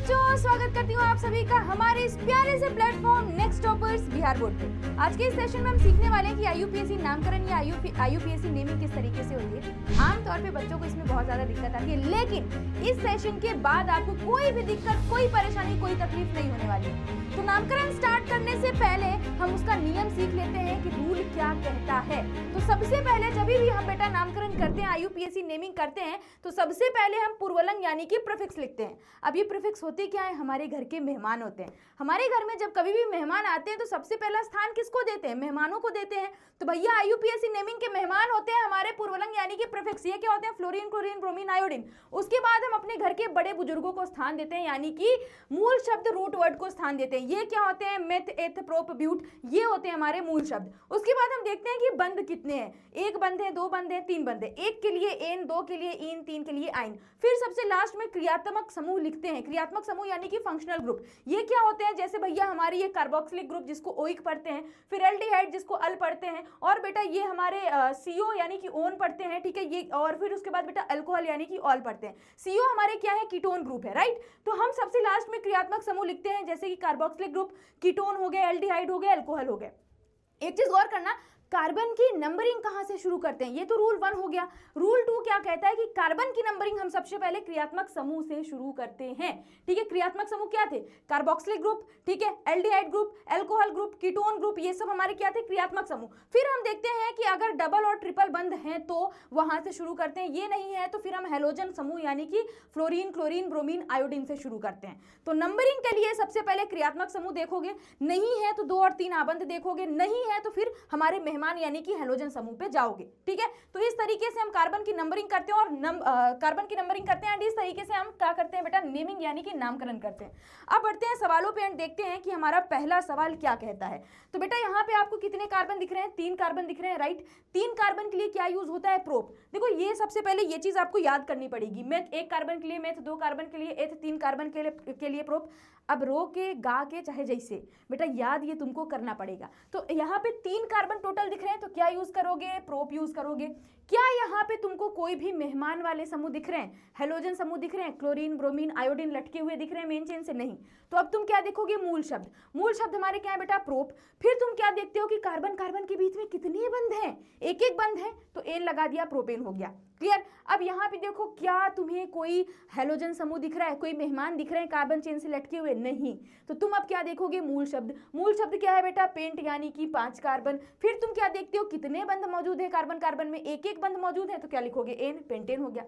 बच्चों, स्वागत करती हूँ आप सभी का हमारे इस प्यारे से platform next toppers Bihar board पे। आज के इस सेशन में हम सीखने वाले हैं कि आईयूपीएससी नामकरण या आईयूपीएससी नेमिंग किस तरीके से होती है। आमतौर पे बच्चों को इसमें बहुत ज्यादा दिक्कत आती है, लेकिन इस सेशन के बाद आपको कोई भी दिक्कत, कोई परेशानी, कोई तकलीफ नहीं होने वाली है। तो नामकरण स्टार्ट करने से पहले हम उसका नियम सीख लेते हैं कि रूल क्या कहता है। तो सबसे पहले जब भी हम बेटा नामकरण करते हैं, आईयूपीएससी नेमिंग करते हैं, तो सबसे पहले हम पूर्वलंग यानी कि प्रीफिक्स लिखते हैं। अब ये प्रीफिक्स होते क्या है? हमारे घर के मेहमान होते हैं। हमारे घर में जब कभी भी मेहमान आते हैं तो सबसे पहला स्थान किसको देते हैं? मेहमानों को देते हैं। तो भैया आईयूपीएससी नेमिंग के मेहमान होते हैं हमारे पूर्वलंग यानी कि प्रीफिक्स। ये क्या होते हैं? Fluorine, chlorine, bromine, iodine. उसके बाद हम अपने घर के बड़े बुजुर्गों को स्थान देते हैं, यानी कि मूल शब्द रूट वर्ड को स्थान देते हैं। ये क्या होते हैं? मेथ, एथ, प्रोप, ब्यूट, ये होते हैं हमारे मूल शब्द। उसके बाद हम देखते हैं कि बंध कितने हैं। एक बंध है, दो बंध है, तीन बंध है। एक के लिए एन, दो के लिए इन, तीन के लिए आइन। फिर सबसे लास्ट में क्रियात्मक समूह लिखते हैं। क्रियात्मक समूह यानी कि फंक्शनल ग्रुप। ये क्या होते हैं? जैसे भैया हमारी ये कार्बोक्सिलिक ग्रुप जिसको ओइक पढ़ते हैं, फिर एल्डिहाइड जिसको अल पढ़ते हैं, और बेटा ये हमारे सीओ यानी कि ओन पढ़ते हैं, ठीक है ये। और फिर उसके बाद बेटा अल्कोहल यानी कि ऑल पढ़ते हैं। सीओ हमारे क्या है? कीटोन ग्रुप है, राइट। तो हम सबसे लास्ट में क्रियात्मक समूह लिखते हैं, जैसे कि कार्बोक्सिलिक ग्रुप, कीटोन हो गए, एल्डिहाइड हो गए, अल्कोहल हो गए। एक चीज गौर करना, कार्बन की नंबरिंग कहां से शुरू करते हैं? ये तो रूल 1 हो गया। रूल 2 क्या कहता है कि कार्बन की नंबरिंग हम सबसे पहले क्रियात्मक समूह से शुरू करते हैं, ठीक है। क्रियात्मक समूह क्या थे? कार्बोक्सिलिक ग्रुप, ठीक है, aldehyde group, alcohol group, ketone group, ये सब हमारे क्या थे? क्रियात्मक समूह। फिर हम देखते हैं कि अगर डबल और ट्रिपल बंध हैं तो वहां से शुरू करते हैं, ये नहीं है तो फिर हम हेलोजन समूह यानी कि फ्लोरीन, क्लोरीन, ब्रोमीन, आयोडीन से शुरू करते हैं। तो नंबरिंग के लिए सबसे पहले क्रियात्मक समूह देखोगे, नहीं है तो 2 और 3 आबंध देखोगे, नहीं है तो फिर हमारे मेहमान यानी कि हेलोजन समूह पे जाओगे, ठीक है। तो इस तरीके से हम कार्बन की नंबरिंग करते हैं और कार्बन की नंबरिंग करते हैं, एंड इस तरीके से हम क्या करते हैं बेटा? नेमिंग यानी कि नामकरण करते हैं। अब बढ़ते हैं सवालों पे एंड देखते हैं कि हमारा पहला सवाल क्या कहता है। तो बेटा यहाँ पे आपको कितने कार्बन दिख रहे हैं? 3 कार्बन दिख रहे हैं, राइट। 3 कार्बन के लिए क्या यूज होता है? प्रोप। देखो ये सबसे पहले ये चीज आपको याद करनी पड़ेगी। मेथ 1 कार्बन के लिए मेथ, 2 कार्बन के लिए एथ, 3 कार्बन के लिए प्रोप। अब रो के, गा के, चाहे जैसे बेटा याद ये तुमको करना पड़ेगा। तो यहाँ पे 3 कार्बन टोटल दिख रहे हैं, तो क्या यूज करोगे? प्रोप यूज करोगे। क्या यहाँ पे तुमको कोई भी मेहमान वाले समूह दिख रहे हैं? हेलोजन समूह दिख रहे हैं? क्लोरीन, ब्रोमीन, आयोडीन लटके हुए दिख रहे हैं मेन चेन से? नहीं। तो अब तुम क्या देखोगे? मूल शब्द। मूल शब्द हमारे क्या है बेटा? प्रोप। फिर तुम क्या देखते हो कि कार्बन कार्बन के बीच में कितने बंध हैं? एक एक बंध है, तो एन लगा दिया, प्रोपेन हो गया। क्लियर? अब यहाँ पे देखो, क्या तुम्हें कोई हेलोजन समूह दिख रहा है? कोई मेहमान दिख रहे हैं कार्बन चेन से लटके हुए? नहीं। तो तुम अब क्या देखोगे? मूल शब्द। मूल शब्द क्या है बेटा? पेंट यानी कि 5 कार्बन। फिर तुम क्या देखते हो? कितने बंध मौजूद है कार्बन कार्बन में? एक एक बंध मौजूद है, तो क्या लिखोगे? एन, पेंटेन हो गया।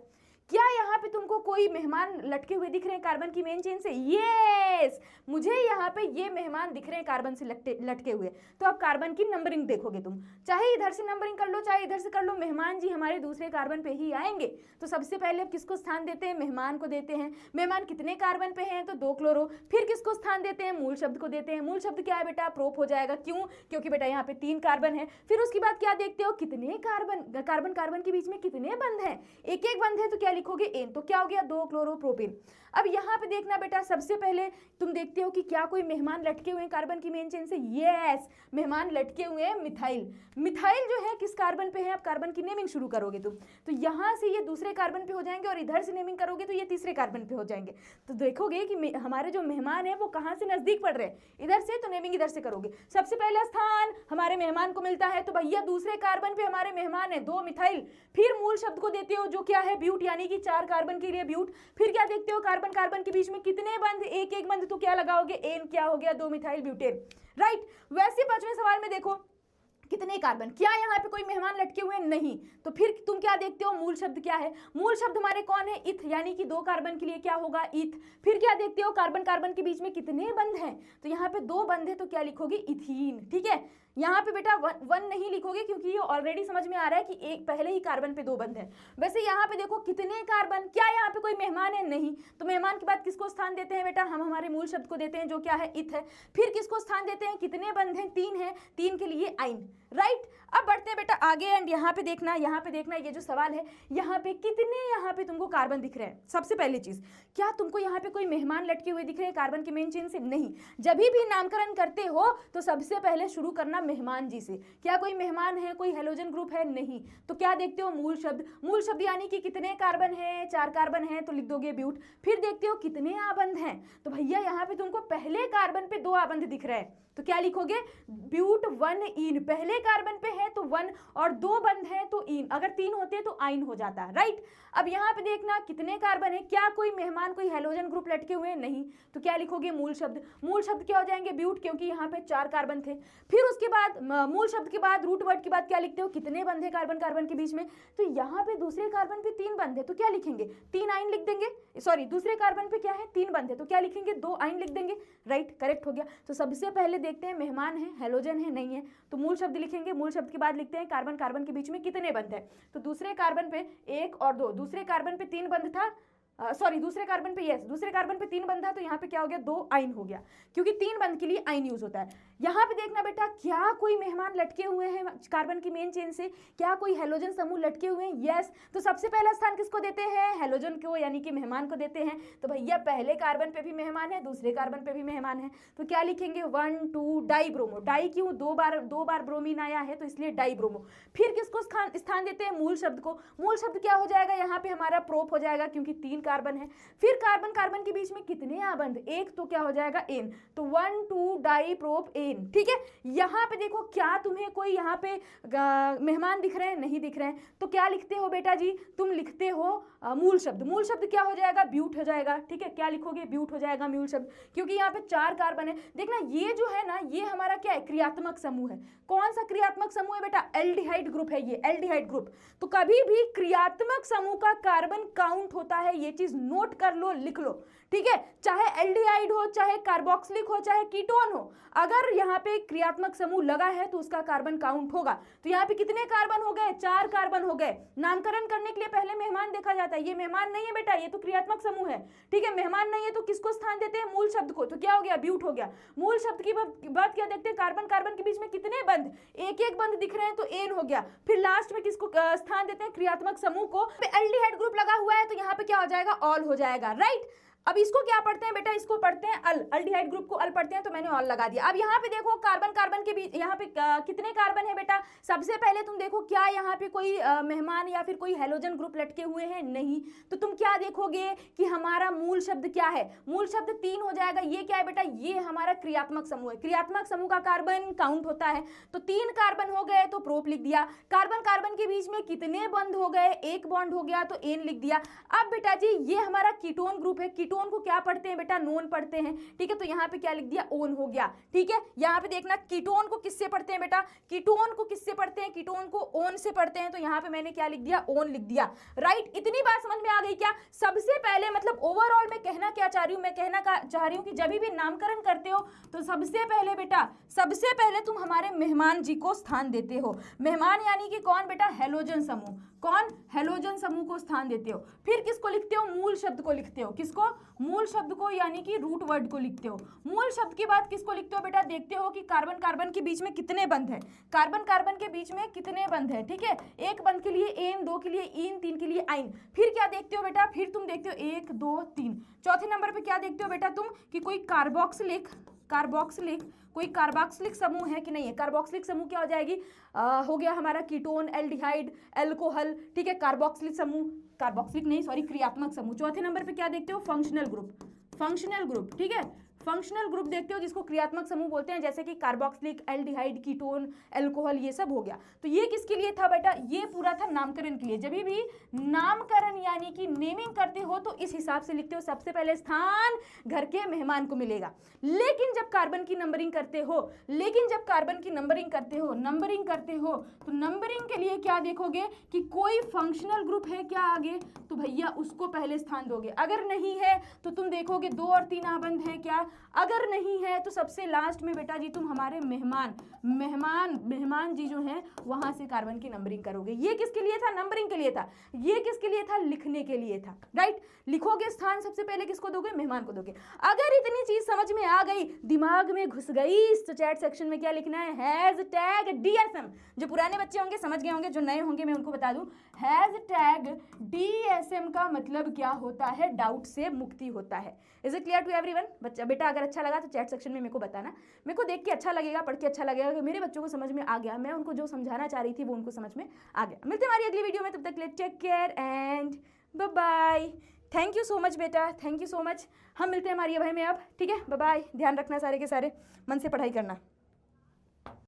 क्या यहाँ पे तुमको कोई मेहमान लटके हुए दिख रहे हैं कार्बन की मेन चेन से? यस, मुझे यहाँ पे ये मेहमान दिख रहे हैं कार्बन से लटके हुए। तो अब कार्बन की नंबरिंग देखोगे तुम, चाहे इधर से नंबरिंग कर लो चाहे इधर से कर लो, मेहमान जी हमारे दूसरे कार्बन पे ही आएंगे। तो सबसे पहले अब किसको स्थान देते हैं? मेहमान को देते हैं। मेहमान कितने कार्बन पे हैं? तो 2 क्लोरो। फिर किसको स्थान देते हैं? मूल शब्द को देते हैं। मूल शब्द क्या है बेटा? प्रोप हो जाएगा। क्यों? क्योंकि बेटा यहाँ पे 3 कार्बन है। फिर उसके बाद क्या देखते हो? कितने कार्बन कार्बन के बीच में कितने बंध हैं? एक एक बंध है, तो क्या लिखोगे? एन। तो क्या हो गया? 2 क्लोरोप्रोपेन। अब यहाँ पे देखना बेटा, सबसे पहले तुम देखते हो कि क्या कोई मेहमान लटके हुए हैं कार्बन की मेन चेन से? यस, मेहमान लटके हुए हैं मिथाइल। मिथाइल जो है किस कार्बन पे है? अब कार्बन की नेमिंग शुरू करोगे तुम, तो यहाँ से ये दूसरे कार्बन पे हो जाएंगे, और इधर से नेमिंग करोगे तो ये तीसरे कार्बन पे हो जाएंगे। तो देखोगे कि हमारे जो मेहमान है वो कहाँ से नजदीक पड़ रहे हैं? इधर से, तो नेमिंग इधर से करोगे। सबसे पहला स्थान हमारे मेहमान को मिलता है, तो भैया दूसरे कार्बन पे हमारे मेहमान है 2 मिथाइल। फिर मूल शब्द को देते हो जो क्या है? ब्यूट, यानी कि 4 कार्बन के लिए ब्यूट। फिर क्या देखते हो? कार्बन कार्बन के बीच में कितने बंध? एक एक बंध, तो क्या लगाओगे? एन। क्या हो गया? 2 मिथाइल ब्यूटेन, राइट। वैसे 5वें सवाल में देखो, कितने कार्बन? क्या यहाँ पे कोई मेहमान लटके हुए? नहीं। तो फिर तुम क्या देखते हो? मूल शब्द क्या है? मूल शब्द हमारे कौन है? इथ, यानी कि 2 कार्बन के लिए क्या होगा? इथ। फिर क्या देखते हो? कार्बन कार्बन के बीच में कितने बंध हैं? तो यहाँ पे 2 बंध है, तो क्या लिखोगे? इथीन, ठीक है। यहाँ पे बेटा 1 नहीं लिखोगे, क्योंकि ये ऑलरेडी समझ में आ रहा है कि एक पहले ही कार्बन पे 2 बंध है। वैसे यहाँ पे देखो कितने कार्बन, क्या यहाँ पे कोई मेहमान है? नहीं। तो मेहमान के बाद किसको स्थान देते हैं बेटा? हम हमारे मूल शब्द को देते हैं जो क्या है? इथ है। फिर किसको स्थान देते हैं? कितने बंध हैं? 3 है, 3 के लिए आइन, राइट। अब बढ़ते हैं बेटा आगे एंड यहाँ पे देखना ये जो सवाल है यहाँ पे कितने यहाँ पे तुमको कार्बन दिख रहे हैं। सबसे पहली चीज, क्या तुमको यहाँ पे कोई मेहमान लटके हुए दिख रहे हैं कार्बन के मेन चेन से? नहीं। जब भी नामकरण करते हो तो सबसे पहले शुरू करना मेहमान जी से। क्या कोई मेहमान है, कोई हेलोजन ग्रुप है? नहीं। तो क्या देखते हो? मूल शब्द यानी कि कितने कार्बन है? 4 कार्बन है तो लिख दोगे ब्यूट। फिर देखते हो कितने आबंध हैं, तो भैया यहाँ पे तुमको पहले कार्बन पे 2 आबंध दिख रहे हैं तो क्या लिखोगे? ब्यूट 1 इन। पहले कार्बन पे है तो 1 और 2 बंध है तो इन, अगर 3 होते तो आइन हो जाता है, राइट। अब यहाँ पे देखना कितने कार्बन है, क्या कोई मेहमान, कोई हेलोजन ग्रुप लटके हुए हैं? नहीं। तो क्या लिखोगे? मूल शब्द क्या हो जाएंगे? ब्यूट, क्योंकि यहाँ पे 4 कार्बन थे। फिर उसके बाद मूल शब्द के बाद रूट वर्ड के बाद क्या लिखते हो? कितने बंध है कार्बन के बीच में? तो यहाँ पे दूसरे कार्बन पे 3 बंध है तो क्या लिखेंगे? 3 आइन लिख देंगे। सॉरी, दूसरे कार्बन पे क्या है? 3 बंध है तो क्या लिखेंगे? 2 आइन लिख देंगे, राइट, करेक्ट हो गया। तो सबसे पहले देखते हैं मेहमान है, हेलोजन है, नहीं है, तो मूल शब्द लिखेंगे। मूल शब्द के बाद लिखते हैं कार्बन के बीच में कितने बंध है। तो दूसरे कार्बन पे 1 और 2, दूसरे कार्बन पे 3 बंध था, दूसरे कार्बन पे 3 बंध था तो यहाँ पे क्या हो गया? 2 आइन हो गया, क्योंकि 3 बंध के लिए आइन यूज होता है। यहाँ पे देखना बेटा, क्या कोई मेहमान लटके हुए हैं कार्बन की मेन चेन से? क्या कोई हेलोजन समूह लटके हुए हैं? यस। तो सबसे पहला स्थान किसको देते हैं? हेलोजन को, यानी कि मेहमान को देते हैं। तो भैया पहले कार्बन पे भी मेहमान है, दूसरे कार्बन पे भी मेहमान है, तो क्या लिखेंगे? 1 2 डाई ब्रोमो। डाई क्यों? 2 बार ब्रोमीन आया है तो इसलिए डाई ब्रोमो। फिर किसको स्थान देते हैं? मूल शब्द को। मूल शब्द क्या हो जाएगा? यहाँ पे हमारा प्रोप हो जाएगा, क्योंकि 3 कार्बन है। फिर कार्बन के बीच में कितने आबंध? 1, तो क्या हो जाएगा? एन। तो 1 2 डाई प्रोप एन, ठीक है। यहाँ पे देखो, क्या तुम्हें कोई यहाँ पे मेहमान दिख रहे हैं? नहीं दिख रहे हैं, तो क्या लिखते हो बेटा जी? तुम लिखते हो मूल शब्द क्या हो जाएगा? ब्यूट हो जाएगा, ठीक है। क्या लिखोगे? ब्यूट हो जाएगा मूल शब्द, क्योंकि यहाँ पे 4 कार्बन है। देखना ये जो है ना, ये हमारा क्या है? क्रियात्मक समूह है। कौन सा क्रियात्मक समूह है बेटा? एल्डिहाइड ग्रुप है ये, एल्डिहाइड ग्रुप। तो कभी भी क्रियात्मक समूह का कार्बन काउंट होता है, ये चीज नोट कर लो, लिख लो, ठीक है। चाहे एल्डिहाइड हो, चाहे कार्बोक्सिलिक हो, चाहे कीटोन हो, अगर यहाँ पे क्रियात्मक समूह लगा है तो उसका कार्बन काउंट होगा। तो यहाँ पे कितने कार्बन हो गए? 4 कार्बन हो गए। नामकरण करने के लिए पहले मेहमान देखा जाता है। ये मेहमान नहीं है बेटा, ये तो क्रियात्मक समूह है, ठीक है। मेहमान नहीं है तो किसको स्थान देते हैं? मूल शब्द को। तो क्या हो गया? ब्यूट हो गया। मूल शब्द की बात क्या देखते हैं? कार्बन के बीच में कितने बंध? 1 बंध दिख रहे हैं तो एन हो गया। फिर लास्ट में किसको स्थान देते हैं? क्रियात्मक समूह को। एल्डिहाइड ग्रुप लगा हुआ है तो यहाँ पे क्या हो जाएगा? ऑल हो जाएगा, राइट। अब इसको क्या पढ़ते हैं बेटा? इसको पढ़ते हैं अल। एल्डिहाइड ग्रुप को अल पढ़ते हैं, तो मैंने ऑल लगा दिया। अब यहाँ पे देखो, कार्बन के बीच यहाँ पे कितने कार्बन है बेटा? सबसे पहले तुम देखो, क्या यहाँ पे कोई मेहमान या फिर कोई हेलोजन ग्रुप लटके हुए हैं? नहीं। तो तुम क्या देखोगे कि हमारा मूल शब्द क्या है? मूल शब्द 3 हो जाएगा। ये क्या है बेटा? ये हमारा क्रियात्मक समूह है। क्रियात्मक समूह का कार्बन काउंट होता है, तो 3 कार्बन हो गए तो प्रोप लिख दिया। कार्बन के बीच में कितने बंध हो गए? 1 बॉन्ड हो गया तो एन लिख दिया। अब बेटा जी, ये हमारा कीटोन ग्रुप है। कीटोन को क्या पढ़ते हैं बेटा? नोन पढ़ते हैं, ठीक है। तो यहाँ पे क्या लिख दिया? ओन हो गया, ठीक है। यहाँ पे देखना, कीटोन को किससे पढ़ते हैं बेटा? कीटोन को किससे पढ़ते हैं? कीटोन को ओन से पढ़ते हैं, तो यहाँ पे मैंने क्या लिख दिया? ओन लिख दिया, राइट। इतनी बात समझ में आ गई क्या? सबसे पहले मतलब ओवरऑल मैं कहना क्या चाह रही हूँ? मैं कहना चाह रही हूँ कि जब भी नामकरण करते हो तो सबसे पहले तुम हमारे मेहमान जी को स्थान देते हो। मेहमान यानी कि कौन बेटा? हेलोजन समूह। कौन? हेलोजन समूह को स्थान देते हो। फिर किसको लिखते हो? मूल शब्द को लिखते हो। किसको? मूल शब्द को, यानी कि रूट वर्ड को लिखते हो। मूल शब्द के बाद किसको लिखते हो बेटा? देखते हो कि कार्बन के बीच में कितने बंध है। कार्बन के बीच में कितने बंध है, ठीक है। 1 बंध के लिए एन, 2 के लिए इन, 3 के लिए आइन। फिर क्या देखते हो बेटा? फिर तुम देखते हो 1 2 3। चौथे नंबर पे क्या देखते हो बेटा तुम? कि कोई कार्बोक्सिलिक कोई कार्बोक्सिलिक समूह है कि नहीं है। कार्बोक्सिलिक समूह क्या हो जाएगी? हो गया हमारा कीटोन, एल्डिहाइड, एल्कोहल, ठीक है। कार्बोक्सिलिक समूह, क्रियात्मक समूह। चौथे नंबर पे क्या देखते हो? फंक्शनल ग्रुप, ठीक है। फंक्शनल ग्रुप देखते हो जिसको क्रियात्मक समूह बोलते हैं, जैसे कि कार्बोक्सिलिक, एल्डिहाइड, कीटोन, अल्कोहल, ये सब हो गया। तो ये किसके लिए था बेटा? ये पूरा था नामकरण के लिए। जब भी नामकरण यानी कि नेमिंग करते हो तो इस हिसाब से लिखते हो। सबसे पहले स्थान घर के मेहमान को मिलेगा। लेकिन जब कार्बन की नंबरिंग करते हो तो नंबरिंग के लिए क्या देखोगे कि कोई फंक्शनल ग्रुप है क्या आगे, तो भैया उसको पहले स्थान दोगे। अगर नहीं है तो तुम देखोगे 2 और 3 आबंध है क्या, अगर नहीं है तो सबसे लास्ट में बेटा जी तुम हमारे मेहमान जी जो हैं वहां से कार्बन की नंबरिंग करोगे। ये किसके लिए था? नंबरिंग के लिए था। ये किसके लिए था? लिखने के लिए था, राइट। लिखोगे स्थान सबसे पहले किसको दोगे? मेहमान को दोगे। अगर इतनी चीज समझ में आ गई, दिमाग में घुस गई, तो चैट सेक्शन में क्या लिखना है? Hashtag DSM। जो पुराने बच्चे होंगे समझ गए होंगे, जो नए होंगे मैं उनको बता दूं, हैशटैग DSM का मतलब क्या होता है? डाउट से मुक्ति होता है। Is it clear to everyone? बच्चा बेटा अगर अच्छा लगा तो चैट सेक्शन में मेरे को बताना। मेरे को देख के अच्छा लगेगा, पढ़ के अच्छा लगेगा कि मेरे बच्चों को समझ में आ गया, मैं उनको जो समझाना चाह रही थी वो उनको समझ में आ गया। मिलते हैं हमारी अगली वीडियो में, तब तक के लिए take care and bye bye. Thank you so much बेटा, थैंक यू सो मच। हम मिलते हैं हमारी भाई में अब, ठीक है? Bye bye. ध्यान रखना सारे के सारे, मन से पढ़ाई करना।